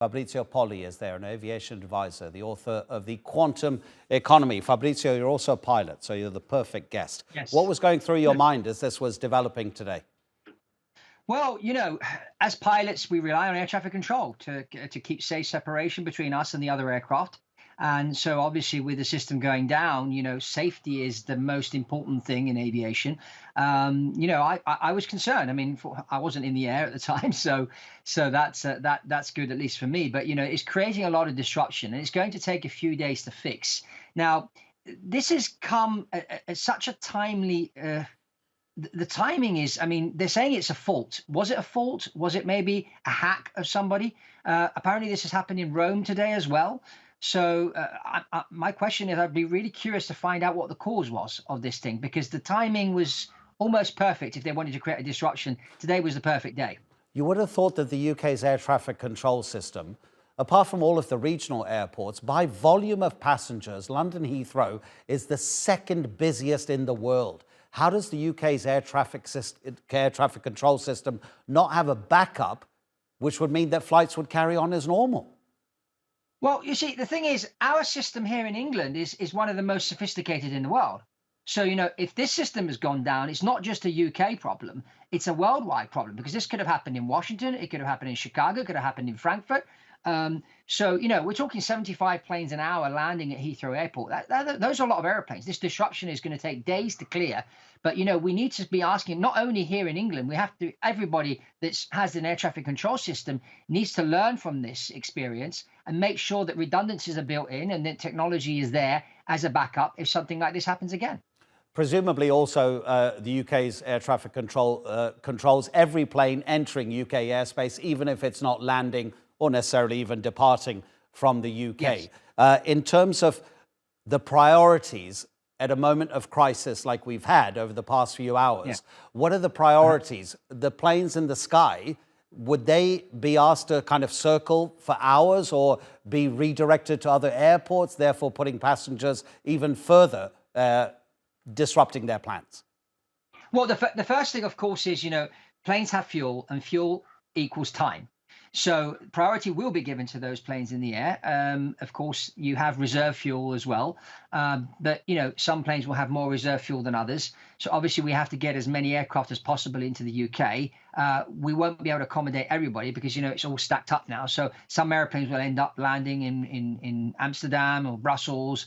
Fabrizio Poli is there, an aviation advisor, the author of The Quantum Economy. Fabrizio, you're also a pilot, so you're the perfect guest. Yes. What was going through your mind as this was developing today? Well, as pilots, we rely on air traffic control to keep safe separation between us and the other aircraft. And so obviously with the system going down, safety is the most important thing in aviation. I was concerned. I mean, I wasn't in the air at the time, so that's good, at least for me. But, it's creating a lot of disruption, and it's going to take a few days to fix. Now, this has come at such a timely the timing is, I mean, they're saying it's a fault. Was it a fault? Was it maybe a hack of somebody? Apparently this has happened in Rome today as well. So my question is, I'd be really curious to find out what the cause was of this thing, because the timing was almost perfect. If they wanted to create a disruption, today was the perfect day. You would have thought that the UK's air traffic control system, apart from all of the regional airports, by volume of passengers, London Heathrow is the second busiest in the world. How does the UK's air traffic control system not have a backup, which would mean that flights would carry on as normal? Well, you see, the thing is, our system here in England is one of the most sophisticated in the world. So, if this system has gone down, it's not just a UK problem, it's a worldwide problem, because this could have happened in Washington, it could have happened in Chicago, it could have happened in Frankfurt. So, we're talking 75 planes an hour landing at Heathrow Airport. Those are a lot of airplanes. This disruption is going to take days to clear. But, we need to be asking, not only here in England, we have to, everybody that has an air traffic control system needs to learn from this experience and make sure that redundancies are built in and that technology is there as a backup if something like this happens again. Presumably also the UK's air traffic control controls every plane entering UK airspace, even if it's not landing or necessarily even departing from the UK. Yes. In terms of the priorities at a moment of crisis like we've had over the past few hours, what are the priorities? The planes in the sky, would they be asked to kind of circle for hours or be redirected to other airports, therefore putting passengers even further disrupting their plans? Well, the first thing, of course, is, planes have fuel and fuel equals time. So priority will be given to those planes in the air. Of course, you have reserve fuel as well. But, some planes will have more reserve fuel than others. So obviously we have to get as many aircraft as possible into the UK. We won't be able to accommodate everybody because, it's all stacked up now. So some airplanes will end up landing in Amsterdam or Brussels,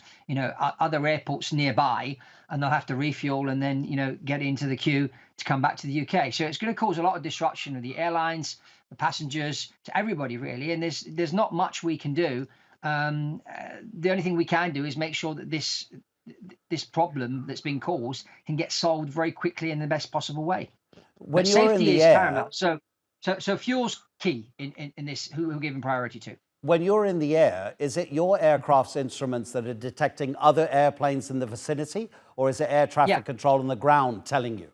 other airports nearby, and they'll have to refuel and then, get into the queue to come back to the UK. So it's going to cause a lot of disruption with the airlines, the passengers, to everybody really, and there's not much we can do. The only thing we can do is make sure that this problem that's been caused can get solved very quickly in the best possible way. When but you're safety in the is air, paramount. So fuel's key in this. Who we're giving priority to. when you're in the air, is it your aircraft's instruments that are detecting other airplanes in the vicinity, or is it air traffic control on the ground telling you?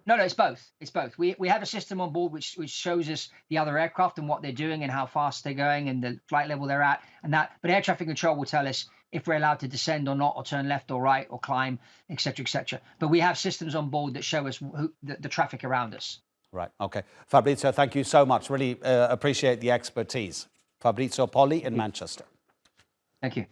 No, it's both. It's both. We have a system on board which shows us the other aircraft and what they're doing and how fast they're going and the flight level they're at and that. But air traffic control will tell us if we're allowed to descend or not, or turn left or right, or climb, etc., etc. But we have systems on board that show us the traffic around us. Right. Okay. Fabrizio, thank you so much. Really appreciate the expertise. Fabrizio Poli in Manchester. Thank you.